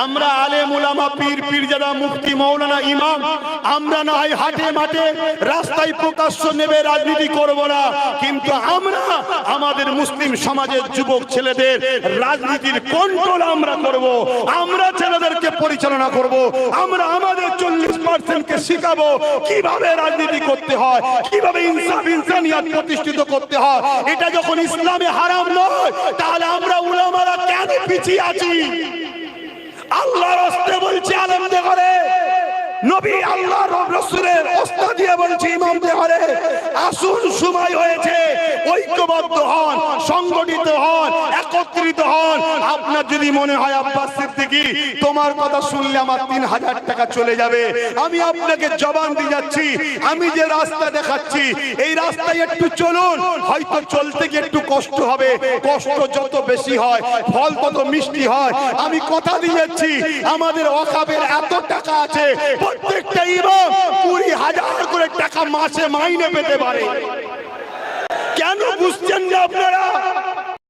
আমরা আলেম উলামা পীর পীরজাদা মুফতি মাওলানা ইমাম আমরা না হয় হাটে মাঠে রাস্তায় প্রকাশ্য নেবে রাজনীতি করব না, কিন্তু আমরা আমাদের মুসলিম সমাজের যুবক ছেলেদের রাজনীতির কন্ট্রোল আমরা করব, আমরা ছেলেদেরকে পরিচালনা করব, আমরা আমাদের 40% কে শিখাবো কিভাবে রাজনীতি করতে হয়, কিভাবে ইনসাফ ইনসানিয়াত প্রতিষ্ঠিত করতে হয়। এটা যখন ইসলামে হারাম নয়, তাহলে আমরা উলামারা কেন পিছিয়ে আছি? আল্লাহর রাস্তে বলছে আলেমদের ঘরে, নবী আল্লাহর রাসূলের ওস্তাদ দিয়ে বলছে ইমামদের ঘরে, আসুন সময় হয়েছে, ঐক্যবদ্ধ হন, সংগঠিত হন, একত্রিত হন। আপনার যদি মনে হয় আব্বাস সিদ্দিকী তোমার কথা শুনলে আমার 3000 টাকা চলে যাবে, আমি আপনাকে জবান দিয়ে যাচ্ছি, আমি যে রাস্তা দেখাচ্ছি এই রাস্তায় একটু চলুন, হয়তো চলতে গিয়ে একটু কষ্ট হবে, কষ্ট যত বেশি হয় ফল তত মিষ্টি হয়। আমি কথা দিয়ে যাচ্ছি আমাদের ওয়াকাফের এত টাকা আছে, প্রত্যেকটা ইমাম 20,000 করে টাকা মাসে মাইনে পেতে পারে। কেন বুঝছেন না আপনারা?